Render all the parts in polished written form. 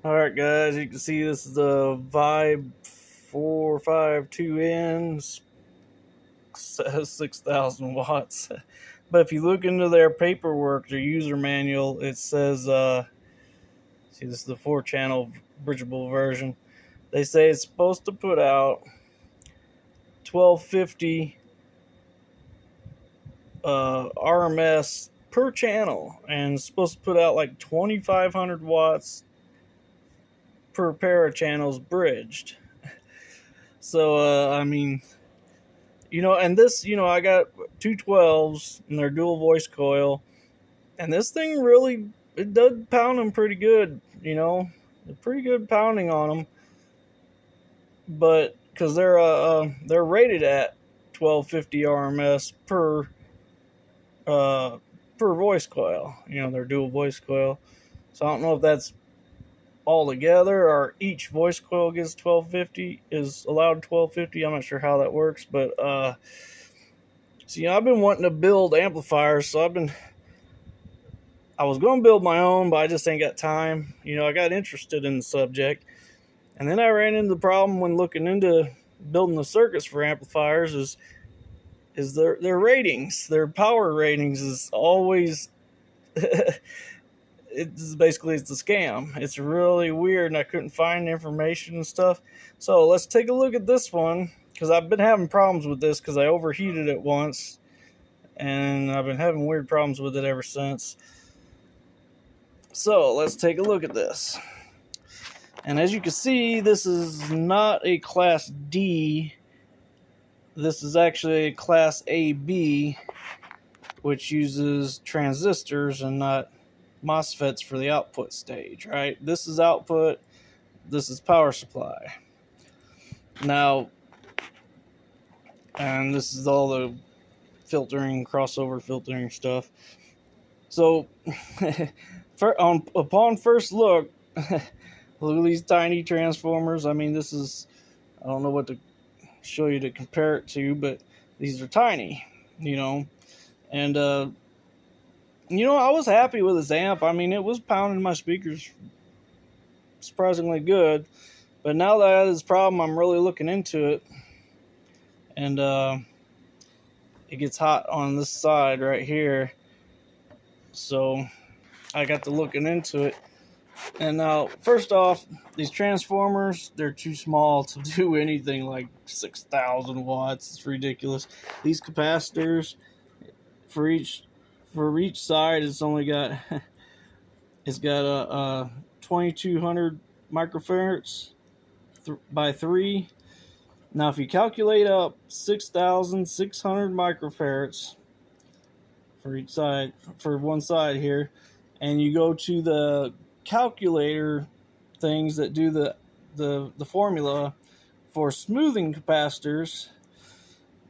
Alright guys, you can see this is the Vibe 452N, says 6,000 watts. But if you look into their paperwork, their user manual, it says, see, this is the 4-channel bridgeable version. They say it's supposed to put out 1250 RMS per channel, and it's supposed to put out like 2,500 watts per pair of channels bridged. So, I mean, and this, I got two 12s and their dual voice coil, and this thing really, it does pound them pretty good, pretty good pounding on them, but because they're rated at 1250 RMS per voice coil, their dual voice coil. So I don't know if that's all together or each voice coil gets 1250, is allowed 1250. I'm not sure how that works, but so I've been wanting to build amplifiers, so I was going to build my own, but I just ain't got time. I got interested in the subject, and then I ran into the problem when looking into building the circuits for amplifiers is their ratings, their power ratings is always it's basically a scam. It's really weird, and I couldn't find information and stuff. So let's take a look at this one, because I've been having problems with this because I overheated it once, and I've been having weird problems with it ever since. So let's take a look at this. And as you can see, this is not a Class D. This is actually a Class AB, which uses transistors and not MOSFETs for the output stage, right? This is output, this is power supply. Now, and this is all the filtering, crossover filtering stuff. So, upon first look, look at these tiny transformers. I mean, this is, I don't know what to show you to compare it to, but these are tiny, and I was happy with this amp. I mean, it was pounding my speakers surprisingly good, but now that I have this problem, I'm really looking into it, and it gets hot on this side right here, so I got to looking into it. And now, first off, these transformers, they're too small to do anything like 6,000 watts. It's ridiculous. These capacitors, for each side, it's only got it's got a 2,200 microfarads by 3. Now, if you calculate up 6,600 microfarads for each side, for one side here, and you go to the calculator things that do the formula for smoothing capacitors,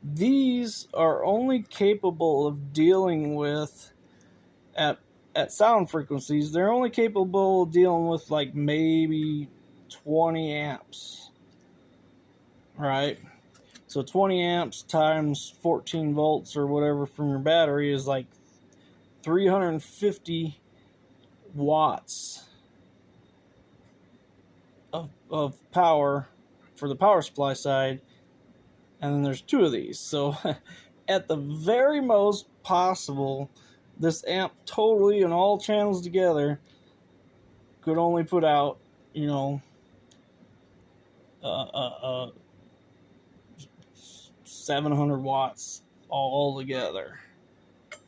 these are only capable of dealing with at sound frequencies, they're only capable of dealing with like maybe 20 amps, right? So 20 amps times 14 volts or whatever from your battery is like 350 watts of power for the power supply side, and then there's 2 of these. So at the very most possible, this amp totally and all channels together could only put out 700 watts all together,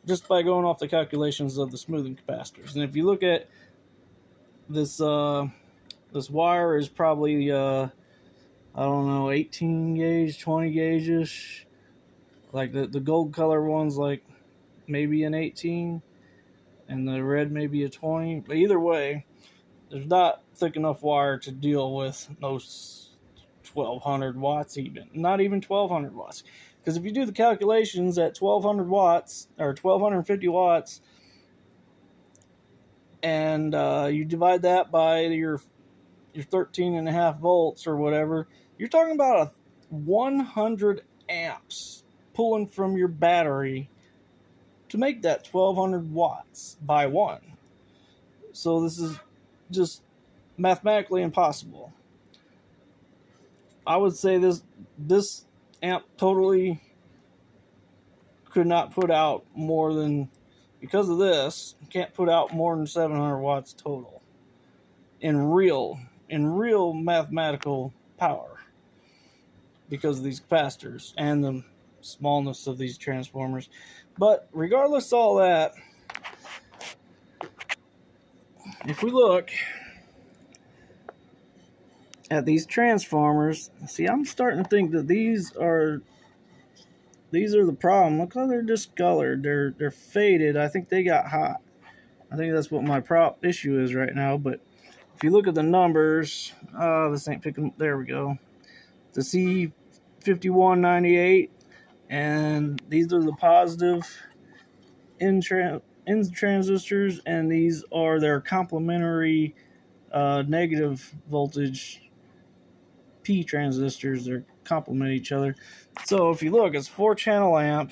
just by going off the calculations of the smoothing capacitors. And if you look at this, this wire is probably, I don't know, 18 gauge, 20 gauge-ish. Like the gold color one's like maybe an 18, and the red maybe a 20. But either way, there's not thick enough wire to deal with those 1,200 watts even. Not even 1,200 watts. Because if you do the calculations at 1,200 watts, or 1,250 watts, and you divide that by your 13.5 volts or whatever, you're talking about 100 amps pulling from your battery to make that 1,200 watts by 1. So this is just mathematically impossible. I would say this amp totally could not put out more than, because of this, can't put out more than 700 watts total in real mathematical power, because of these capacitors and the smallness of these transformers. But regardless of all that, if we look at these transformers, see, I'm starting to think that these are the problem. Look how they're discolored. They're faded. I think they got hot. I think that's what my issue is right now. But if you look at the numbers, this ain't picking. There we go. The C5198, and these are the positive in transistors, and these are their complementary negative voltage P transistors. They complement each other. So if you look, it's 4-channel amp.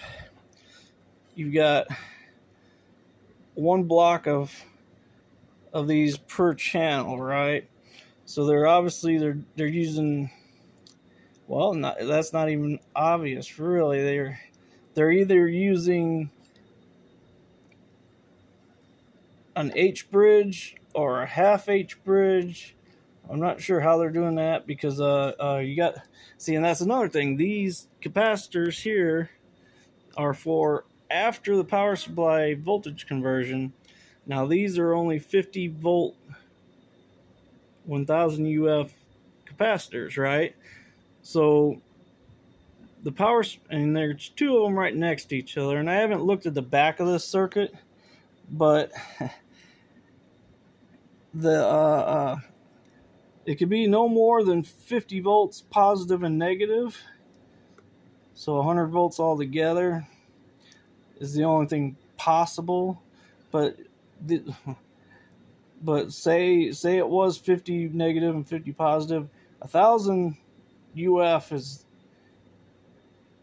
You've got one block of these per channel, right? So they're obviously they're using, well, that's not even obvious, really. They're either using an H bridge or a half H bridge. I'm not sure how they're doing that, because you got, see, and that's another thing. These capacitors here are for after the power supply voltage conversion. Now these are only 50 volt 1000 UF capacitors, right? So the power, and there's two of them right next to each other, and I haven't looked at the back of this circuit, but the it could be no more than 50 volts positive and negative. So 100 volts altogether is the only thing possible. But say it was 50 negative and 50 positive, 1000 UF is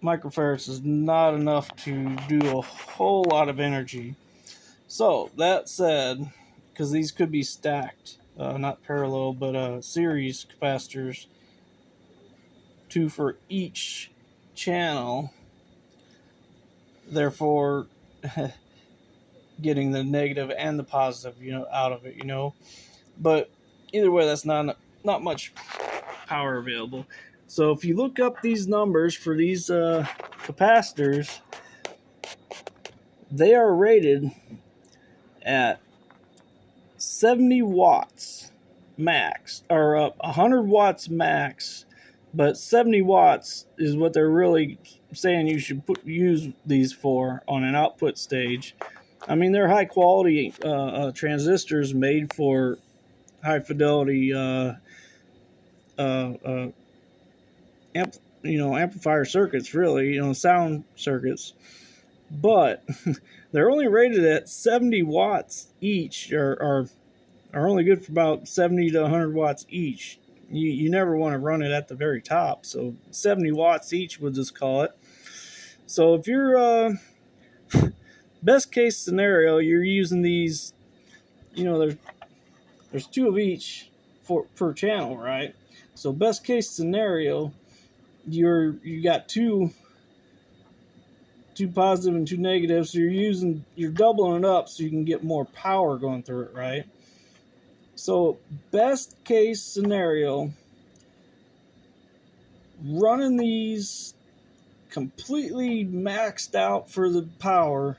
microfarads is not enough to do a whole lot of energy. So that said, because these could be stacked, not parallel, but series capacitors, 2 for each channel, therefore getting the negative and the positive, out of it, But either way, that's not much power available. So if you look up these numbers for these capacitors, they are rated at 70 watts max, or 100 watts max, but 70 watts is what they're really saying you should use these for on an output stage. I mean, they're high quality transistors made for high fidelity amplifier circuits, really, sound circuits. But they're only rated at 70 watts each, or are only good for about 70 to 100 watts each. You never want to run it at the very top, so 70 watts each, we'll just call it. So if you're best case scenario, you're using these, there's 2 of each per channel, right? So best case scenario, you got two positive and 2 negative, so you're doubling it up so you can get more power going through it, right? So best case scenario, running these completely maxed out for the power,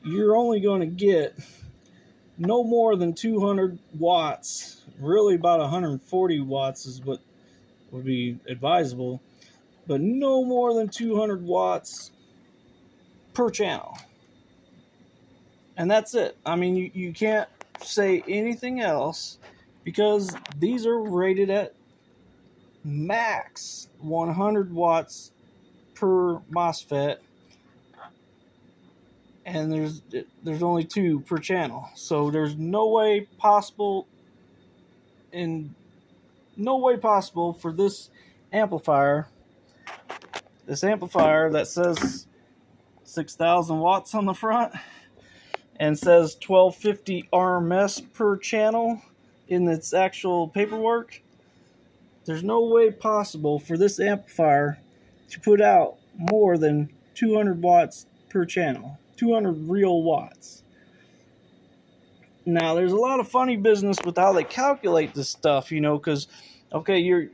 you're only going to get no more than 200 watts. Really, about 140 watts is what would be advisable, but no more than 200 watts per channel. And that's it. I mean, you can't say anything else, because these are rated at max 100 watts per MOSFET, and there's only 2 per channel. So there's no way possible for this amplifier that says 6,000 watts on the front and says 1250 RMS per channel, in its actual paperwork, there's no way possible for this amplifier to put out more than 200 watts per channel, 200 real watts. Now, there's a lot of funny business with how they calculate this stuff, you know, because, okay, you're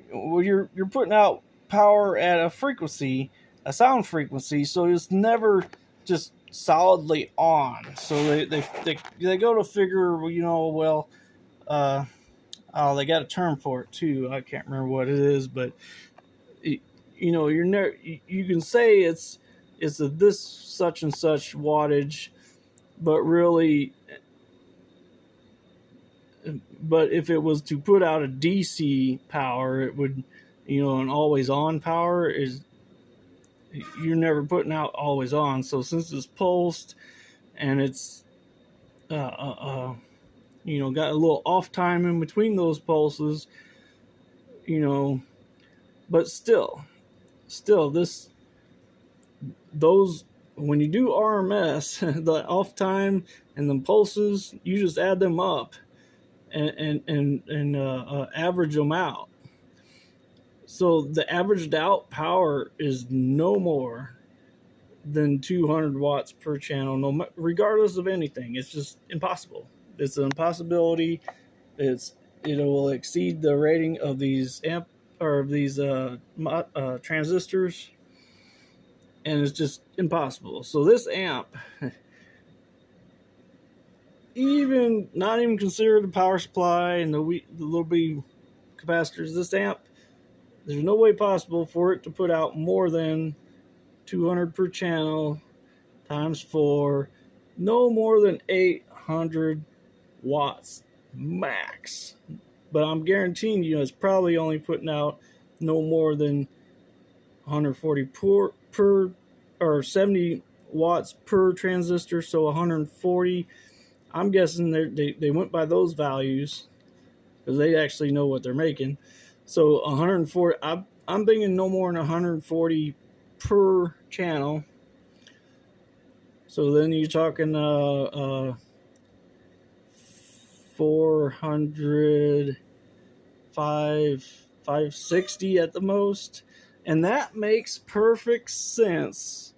putting out power at a frequency, a sound frequency, so it's never just solidly on. So they go to figure, you know, well, oh, they got a term for it too. I can't remember what it is, but you know, you can say it's a this such and such wattage, but really, but if it was to put out a DC power, it would, you know, an always on power is, you're never putting out always on. So since it's pulsed and it's you know, got a little off time in between those pulses, you know, but still those, when you do RMS, the off time and the pulses, you just add them up and average them out. So the averaged out power is no more than 200 watts per channel, regardless of anything. It's just impossible. It's an impossibility. It will exceed the rating of these transistors, and it's just impossible. So this amp, not even consider the power supply and the little bitty capacitors. This amp, there's no way possible for it to put out more than 200 per channel times 4, no more than 800 watts max. But I'm guaranteeing you, it's probably only putting out no more than 140 per or 70 watts per transistor, so 140. I'm guessing they went by those values because they actually know what they're making. So 140, I'm thinking no more than 140 per channel. So then you're talking 400, 560 at the most. And that makes perfect sense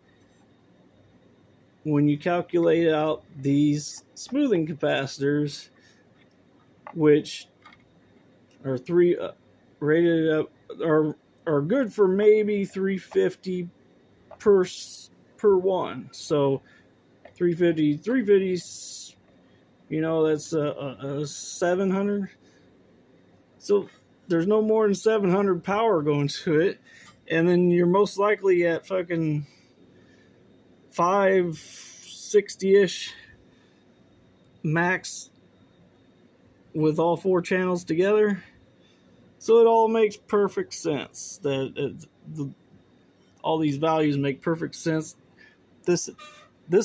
when you calculate out these smoothing capacitors, which are rated up, are good for maybe 350 per one. So 350, you know, that's a 700. So there's no more than 700 power going to it, and then you're most likely at fucking 560-ish max with all 4 channels together. So it all makes perfect sense. All these values make perfect sense. This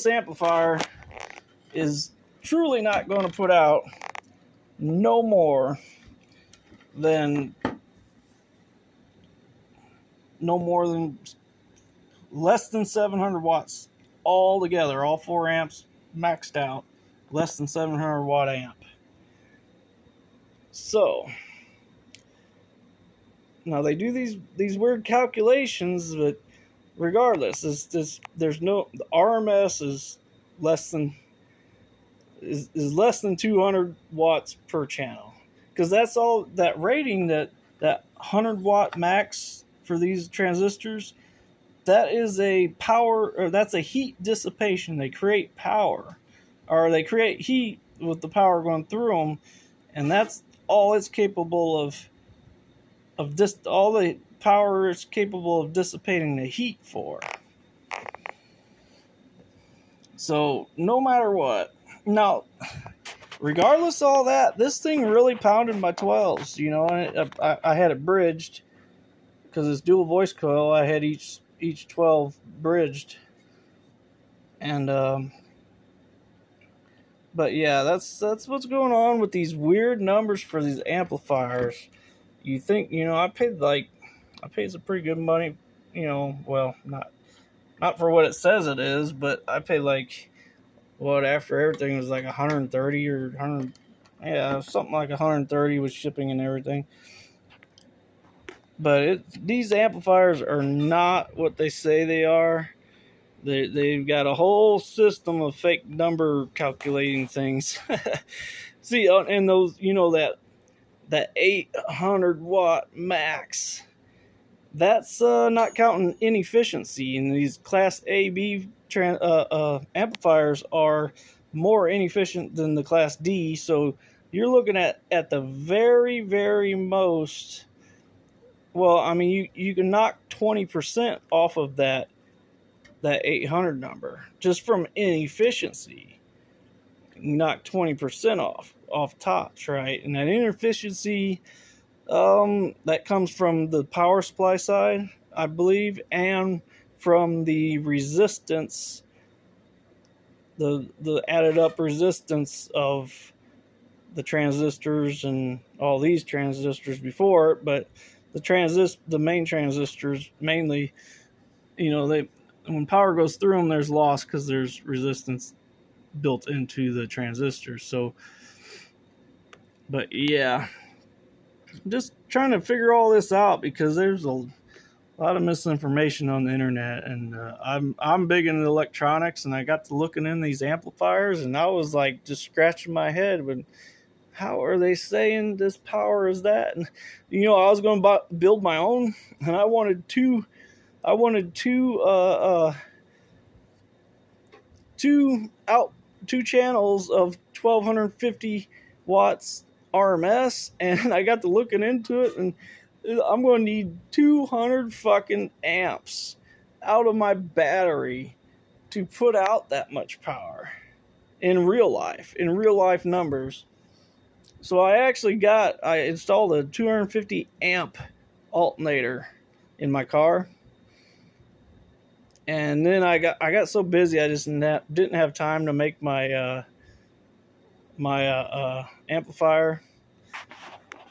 amplifier is truly not going to put out no more than less than 700 watts all together, all 4 amps maxed out, less than 700 watt amp. So now they do these weird calculations, but regardless, there's no, the RMS is less than 200 watts per channel, because that's all that rating, that 100 watt max for these transistors, that is a power, or that's a heat dissipation. They create power, or they create heat with the power going through them, and that's all it's capable of all the power it's capable of dissipating the heat for. So no matter what, now regardless of all that, this thing really pounded my 12s, you know. And I had it bridged because it's dual voice coil. I had each 12 bridged, and but yeah, that's what's going on with these weird numbers for these amplifiers. You think, you know, I paid some pretty good money, you know, well, not for what it says it is, but I paid like, what, after everything was like 130 or 100, Yeah, something like 130 with shipping and everything. But these amplifiers are not what they say they are. They've got a whole system of fake number calculating things. See, and those, you know, that 800 watt max, that's not counting inefficiency. And these Class A, B amplifiers are more inefficient than the Class D. So you're looking at the very, very most. Well, I mean, you can knock 20% off of that 800 number just from inefficiency. You knock 20% off tops, right? And that inefficiency, that comes from the power supply side, I believe, and from the resistance, the added up resistance of the transistors and all these transistors before it. But the main transistors mainly, you know, when power goes through them, there's loss because there's resistance built into the transistors. So, but yeah, just trying to figure all this out because there's a lot of misinformation on the internet, and I'm big into electronics, and I got to looking in these amplifiers, and I was like just scratching my head when, how are they saying this power is that? And you know, I was going to build my own, and I wanted two two channels of 1250 watts RMS, and I got to looking into it, and I'm going to need 200 fucking amps out of my battery to put out that much power in real life numbers. So I installed a 250 amp alternator in my car. And then I got so busy I just didn't have time to make my amplifier,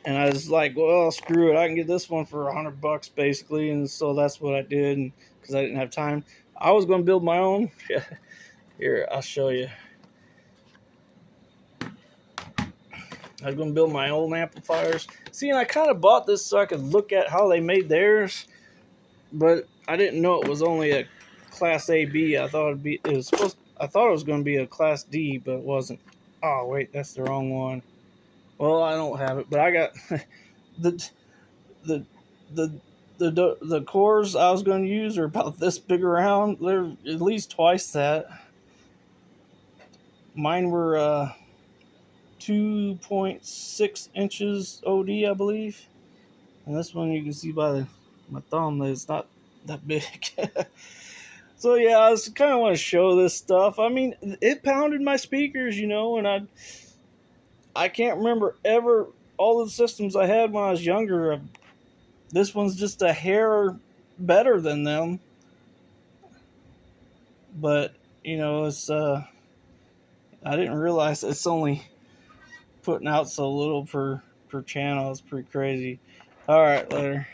and I was like, well, screw it, I can get this one for $100 basically, and so that's what I did, because I didn't have time. I was going to build my own. Here, I'll show you. I was going to build my own amplifiers. See, and I kind of bought this so I could look at how they made theirs, but I didn't know it was only a Class A, B. I thought it was going to be a Class D, but it wasn't. Oh wait, that's the wrong one. Well, I don't have it, but I got the cores I was going to use are about this big around. They're at least twice that. Mine were 2.6 inches OD, I believe, and this one you can see by my thumb that it's not that big. So yeah, I just kind of want to show this stuff. I mean, it pounded my speakers, you know, and I can't remember ever all the systems I had when I was younger. This one's just a hair better than them, but you know, it's I didn't realize it's only putting out so little per channel. It's pretty crazy. All right, later.